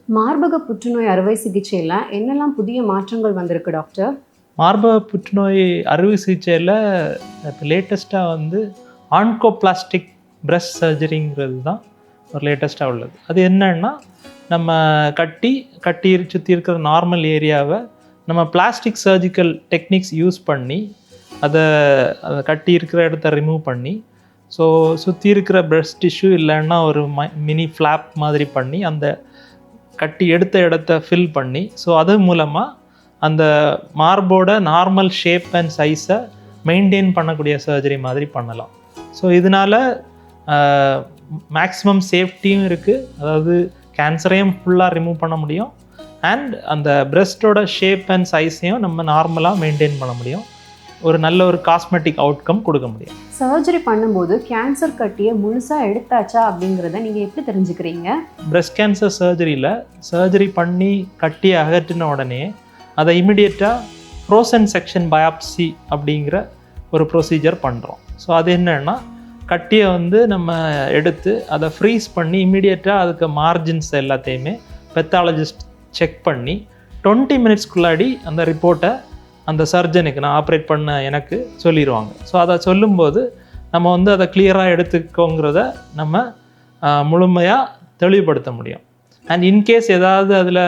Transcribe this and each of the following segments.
மார்பக புற்றுநோய் அறுவை சிகிச்சையில் என்னெல்லாம் புதிய மாற்றங்கள் வந்திருக்கு டாக்டர்? மார்பக புற்றுநோய் அறுவை சிகிச்சையில் இப்போ லேட்டஸ்ட்டாக வந்து ஆன்கோபிளாஸ்டிக் பிரஸ்ட் சர்ஜரிங்கிறது தான் ஒரு லேட்டஸ்ட்டாக உள்ளது. அது என்னன்னா, நம்ம கட்டி சுற்றி இருக்கிற நார்மல் ஏரியாவை நம்ம பிளாஸ்டிக் சர்ஜிக்கல் டெக்னிக்ஸ் யூஸ் பண்ணி அதை கட்டி இருக்கிற இடத்த ரிமூவ் பண்ணி, ஸோ சுற்றி இருக்கிற பிரஸ்ட் டிஷ்யூ இல்லைன்னா ஒரு மினி ஃப்ளாப் மாதிரி பண்ணி அந்த கட்டி எடுத்த இடத்த ஃபில் பண்ணி, ஸோ அது மூலமாக அந்த மார்போட நார்மல் ஷேப் அண்ட் சைஸை மெயின்டைன் பண்ணக்கூடிய சர்ஜரி மாதிரி பண்ணலாம். ஸோ இதனால் மேக்ஸிமம் சேஃப்டியும் இருக்குது, அதாவது கேன்சரையும் ஃபுல்லாக ரிமூவ் பண்ண முடியும், அண்ட் அந்த பிரஸ்டோட ஷேப் அண்ட் சைஸையும் நம்ம நார்மலாக மெயின்டைன் பண்ண முடியும், ஒரு நல்ல ஒரு காஸ்மெட்டிக் அவுட்கம் கொடுக்க முடியும். சர்ஜரி பண்ணும்போது கேன்சர் கட்டியை முழுசாக எடுத்தாச்சா அப்படிங்கிறத நீங்கள் எப்படி தெரிஞ்சுக்கிறீங்க? பிரஸ்ட் கேன்சர் சர்ஜரியில் சர்ஜரி பண்ணி கட்டியை அகற்றின உடனே அதை இமிடியேட்டாக ஃப்ரோசன் செக்ஷன் பயாப்சி அப்படிங்கிற ஒரு ப்ரொசீஜர் பண்ணுறோம். ஸோ அது என்னென்னா, கட்டியை வந்து நம்ம எடுத்து அதை ஃப்ரீஸ் பண்ணி இமிடியேட்டாக அதுக்கு மார்ஜின்ஸ் எல்லாத்தையுமே பெத்தாலஜிஸ்ட் செக் பண்ணி 20 மினிட்ஸ்க்குள்ளாடி அந்த ரிப்போர்ட்டை அந்த சர்ஜனுக்கு, நான் ஆப்ரேட் பண்ண எனக்கு சொல்லிடுவாங்க. ஸோ அதை சொல்லும்போது நம்ம வந்து அதை கிளியராக எடுத்துக்கோங்கிறத நம்ம முழுமையாக தெளிவுபடுத்த முடியும். அண்ட் இன்கேஸ் ஏதாவது அதில்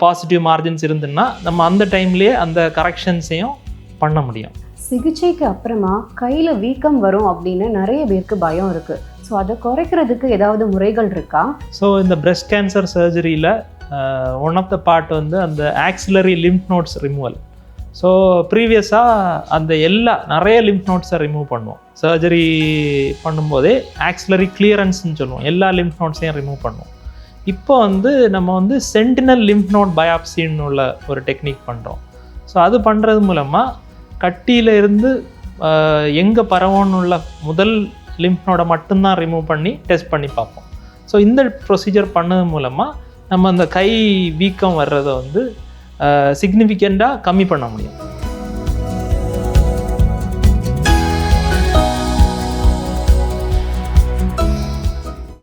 பாசிட்டிவ் மார்ஜின்ஸ் இருந்துன்னா நம்ம அந்த டைம்லேயே அந்த கரெக்ஷன்ஸையும் பண்ண முடியும். சிகிச்சைக்கு அப்புறமா கையில் வீக்கம் வரும் அப்படின்னு நிறைய பேருக்கு பயம் இருக்குது. ஸோ அதை குறைக்கிறதுக்கு ஏதாவது முறைகள் இருக்கா? ஸோ இந்த பிரஸ்ட் கேன்சர் சர்ஜரியில் ஒன் ஆஃப் த பார்ட் வந்து அந்த axillary lymph nodes removal. So ப்ரீவியஸாக அந்த நிறைய லிம்ஃப் நோட்ஸை ரிமூவ் பண்ணுவோம். சர்ஜரி பண்ணும்போதே ஆக்சிலரி கிளியரன்ஸ்ன்னு சொல்லுவோம், எல்லா லிம்ஃப் நோட்ஸையும் ரிமூவ் பண்ணுவோம். இப்போ வந்து நம்ம வந்து சென்டினல் லிம்ஃப் நோட் பயாப்சின்னு உள்ள ஒரு டெக்னிக் பண்ணுறோம். ஸோ அது பண்ணுறது மூலமாக கட்டியில் இருந்து எங்கே பரவோன்னு உள்ள முதல் லிம்ஃப் நோடை மட்டும்தான் ரிமூவ் பண்ணி டெஸ்ட் பண்ணி பார்ப்போம். ஸோ இந்த ப்ரொசீஜர் பண்ணது மூலமாக நம்ம அந்த கை வீக்கம் வர்றதை வந்து சிக்னிஃபிகண்ட்டாக கம்மி பண்ண முடியும்.